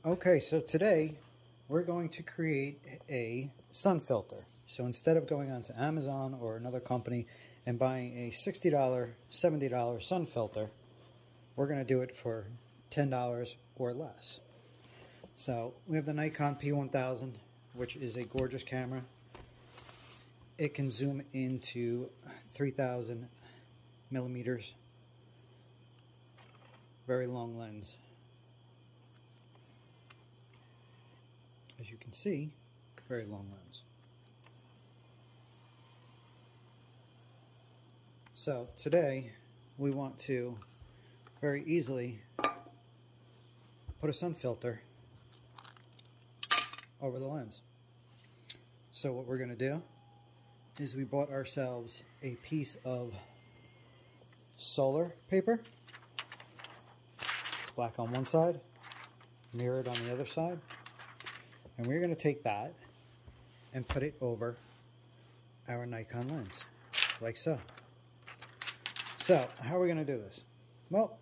Okay, so today we're going to create a sun filter. So instead of going onto Amazon or another company and buying a $60, $70 sun filter, we're going to do it for $10 or less. So we have the Nikon P1000, which is a gorgeous camera. It can zoom into 3,000 millimeters. Very long lens. As you can see, very long lens. So today we want to very easily put a sun filter over the lens. So what we're going to do is we bought ourselves a piece of solar paper. It's black on one side, mirrored on the other side. And we're going to take that and put it over our Nikon lens, like so. So, how are we going to do this? Well,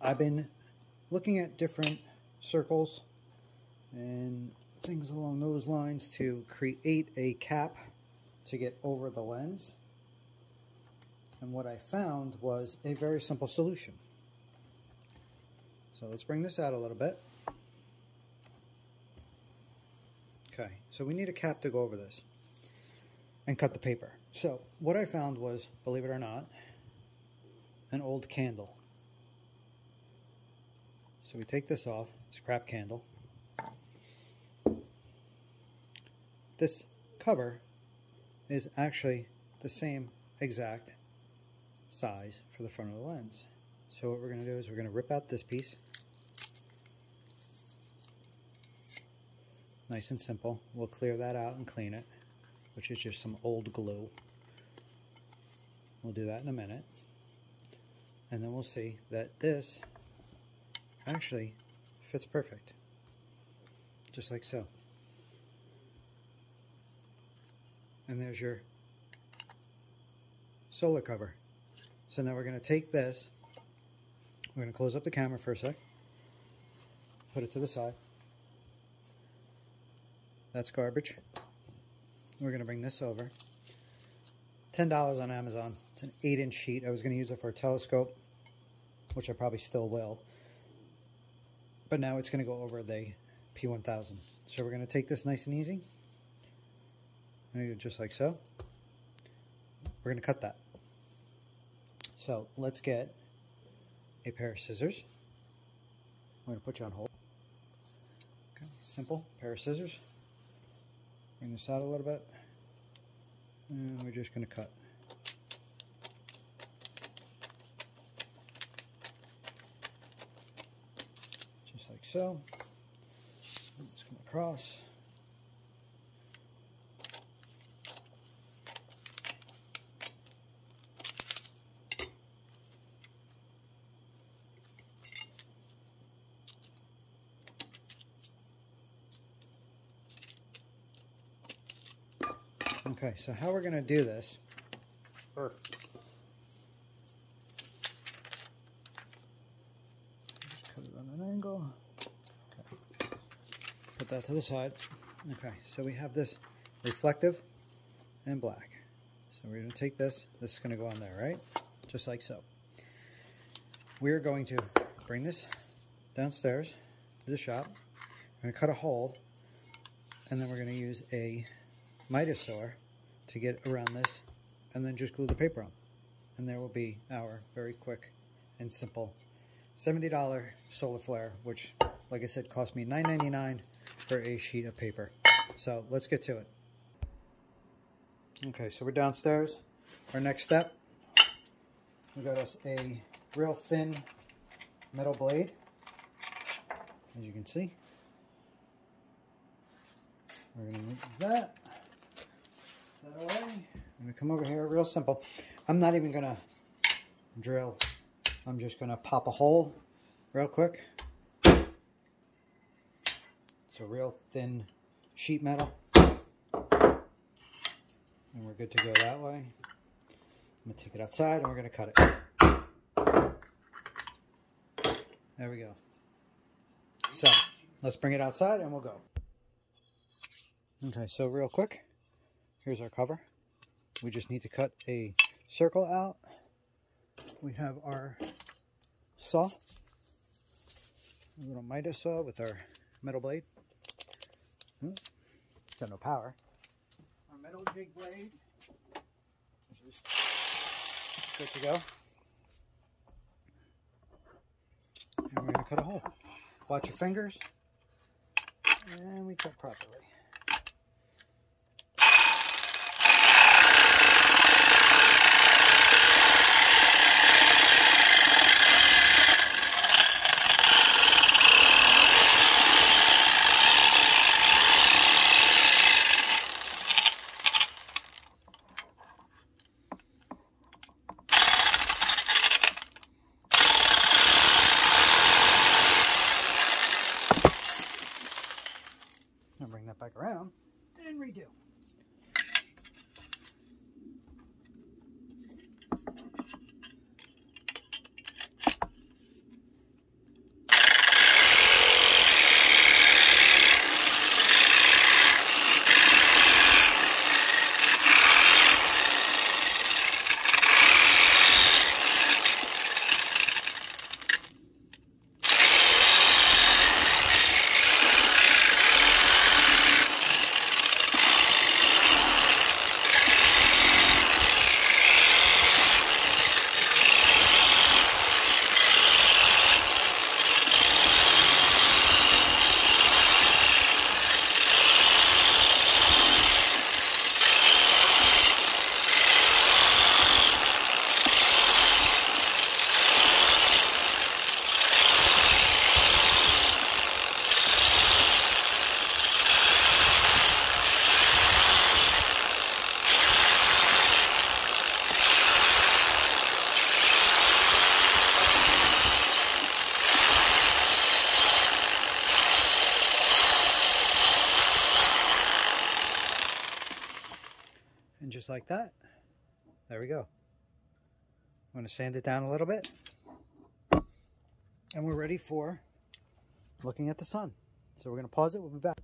I've been looking at different circles and things along those lines to create a cap to get over the lens. And what I found was a very simple solution. So let's bring this out a little bit. Okay, so we need a cap to go over this and cut the paper. So what I found was, believe it or not, an old candle. So we take this off, scrap candle. This cover is actually the same exact size for the front of the lens. So what we're going to do is we're going to rip out this piece. Nice and simple. We'll clear that out and clean it, which is just some old glue. We'll do that in a minute. And then we'll see that this actually fits perfect. Just like so. And there's your solar cover. So now we're going to take this, we're going to close up the camera for a sec, put it to the side. That's garbage. We're going to bring this over. $10 on Amazon. It's an 8-inch sheet. I was going to use it for a telescope, which I probably still will. But now it's going to go over the P1000. So we're going to take this nice and easy. Just like so. We're going to cut that. So let's get a pair of scissors. I'm going to put you on hold. Okay, simple pair of scissors. Bring this out a little bit, and we're just going to cut. Just like so. Let's come across. Okay, so how we're going to do this, just cut it on an angle, okay. Put that to the side. Okay, so we have this reflective and black. So we're going to take this is going to go on there, right? Just like so. We're going to bring this downstairs to the shop. We're going to cut a hole, and then we're going to use a miter saw to get around this, and then just glue the paper on. And there will be our very quick and simple $70 solar flare, which, like I said, cost me $9.99 for a sheet of paper. So let's get to it. Okay, so we're downstairs. Our next step, we got us a real thin metal blade, as you can see. We're going to move that away. I'm going to come over here, real simple. I'm not even going to drill. I'm just going to pop a hole real quick. It's a real thin sheet metal. And we're good to go that way. I'm going to take it outside and we're going to cut it. There we go. So let's bring it outside and we'll go. Okay, so real quick, here's our cover. We just need to cut a circle out. We have our saw, a little miter saw with our metal blade. Got no power. Our metal jig blade, which is good to go. And we're going to cut a hole. Watch your fingers. And we cut properly. Bring that back around and redo. And just like that, there we go. I'm going to sand it down a little bit. And we're ready for looking at the sun. So we're going to pause it. We'll be back.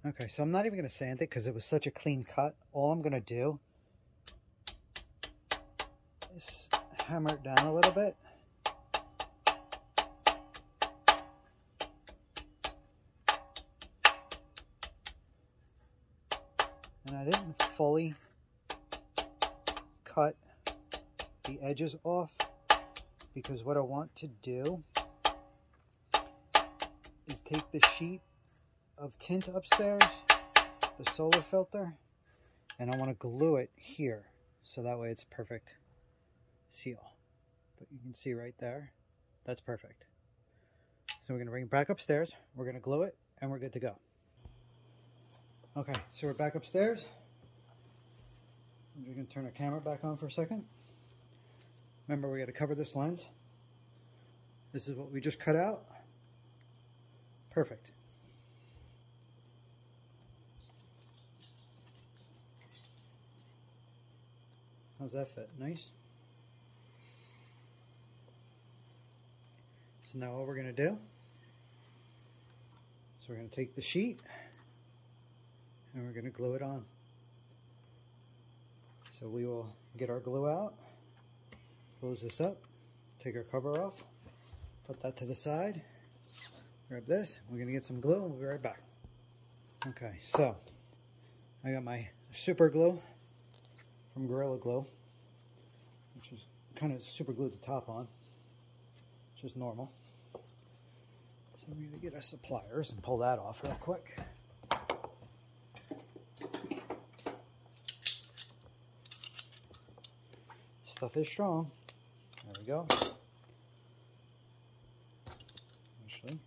Okay, so I'm not even going to sand it because it was such a clean cut. All I'm going to do is hammer it down a little bit. And I didn't fully cut the edges off because what I want to do is take the sheet of tint upstairs, the solar filter, and I want to glue it here so that way it's a perfect seal. But you can see right there, that's perfect. So we're going to bring it back upstairs, we're going to glue it, and we're good to go. Okay, so we're back upstairs. We're going to turn our camera back on for a second. Remember, we got to cover this lens. This is what we just cut out. Perfect. How's that fit? Nice? So now what we're going to do is we're going to take the sheet and we're going to glue it on. So we will get our glue out, close this up, take our cover off, put that to the side, grab this, we're going to get some glue and we'll be right back. Okay, so I got my super glue from Gorilla Glue, which is kind of super glued the top on, it's just normal. So we're going to get our suppliers and pull that off real quick. Stuff is strong. There we go. Actually,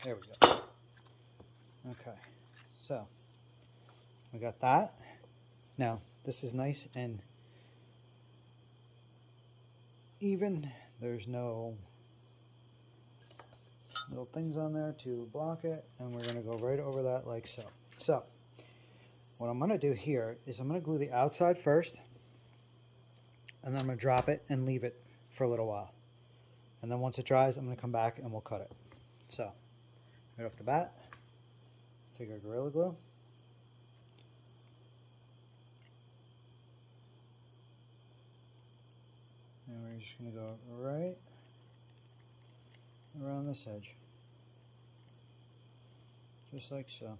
there we go. Okay, so we got that. Now this is nice and even. There's no little things on there to block it, and we're going to go right over that like so. So what I'm going to do here is I'm going to glue the outside first, and then I'm going to drop it and leave it for a little while. And then once it dries, I'm going to come back and we'll cut it. So, right off the bat, let's take our Gorilla Glue. And we're just going to go right around this edge. Just like so.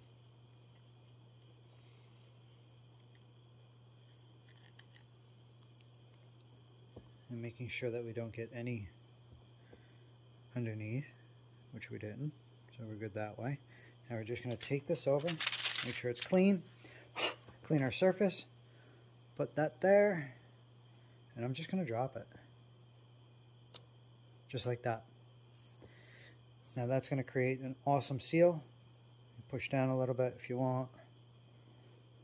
And making sure that we don't get any underneath, which we didn't, so we're good that way. Now we're just going to take this over, make sure it's clean, clean our surface, put that there, and I'm just going to drop it, just like that. Now that's going to create an awesome seal. Push down a little bit if you want,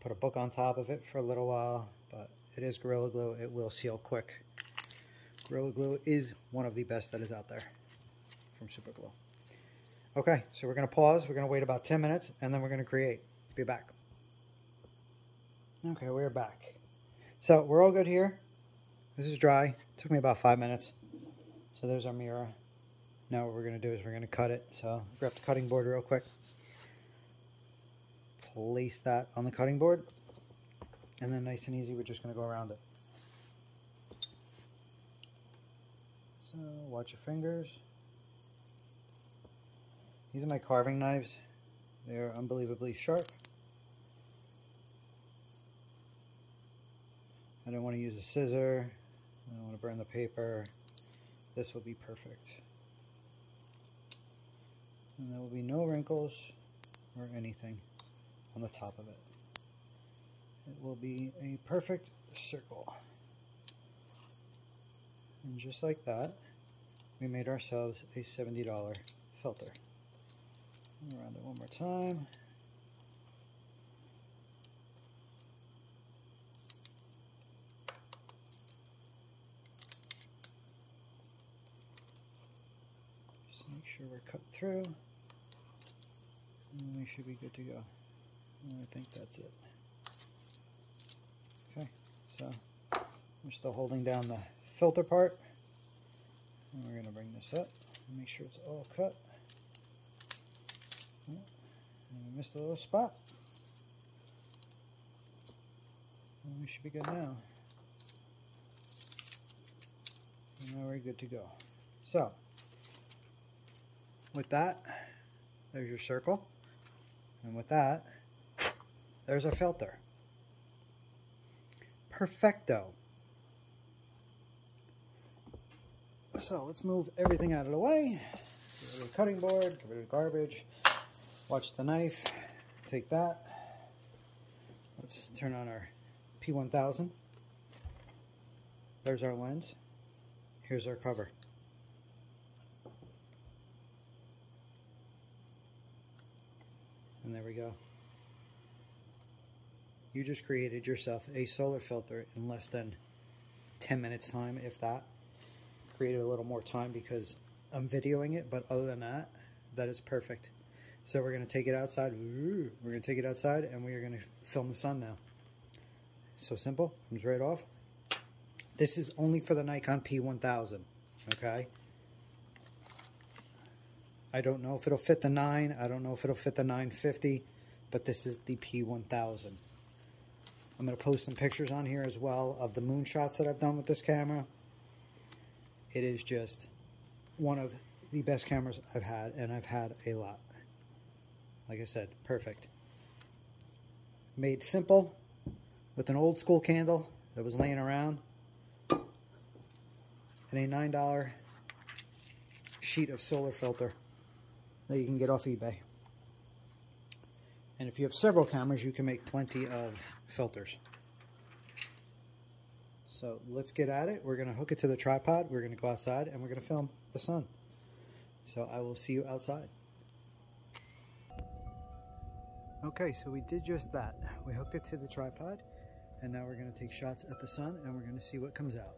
put a book on top of it for a little while, but it is Gorilla Glue, it will seal quick. Gorilla Glue is one of the best that is out there from Super Glue. Okay, so we're going to pause. We're going to wait about 10 minutes, and then we're going to create. Be back. Okay, we're back. So we're all good here. This is dry. It took me about 5 minutes. So there's our mirror. Now what we're going to do is we're going to cut it. So grab the cutting board real quick. Place that on the cutting board. And then nice and easy, we're just going to go around it. So watch your fingers. These are my carving knives. They're unbelievably sharp. I don't want to use a scissor. I don't want to burn the paper. This will be perfect. And there will be no wrinkles or anything on the top of it. It will be a perfect circle. And just like that, we made ourselves a $70 filter. Around it one more time. Just make sure we're cut through. And we should be good to go. And I think that's it. Okay, so we're still holding down the filter part. And we're going to bring this up and make sure it's all cut. And we missed a little spot. And we should be good now. And now we're good to go. So, with that, there's your circle. And with that, there's our filter. Perfecto. So let's move everything out of the way. Get rid of the cutting board, get rid of the garbage. Watch the knife. Take that. Let's turn on our P1000. There's our lens. Here's our cover. And there we go. You just created yourself a solar filter in less than 10 minutes time, if that. Created a little more time because I'm videoing it, but other than that, that is perfect. So we're going to take it outside. We're going to take it outside and we are going to film the sun now. So simple. Comes right off. This is only for the Nikon P1000. Okay. I don't know if it'll fit the 9. I don't know if it'll fit the 950, but this is the P1000. I'm going to post some pictures on here as well of the moon shots that I've done with this camera. It is just one of the best cameras I've had, and I've had a lot. Like I said, perfect. Made simple with an old school candle that was laying around and a $9 sheet of solar filter that you can get off eBay. And if you have several cameras, you can make plenty of filters. So let's get at it. We're going to hook it to the tripod. We're going to go outside and we're going to film the sun. So I will see you outside. Okay, so we did just that. We hooked it to the tripod and now we're going to take shots at the sun and we're going to see what comes out.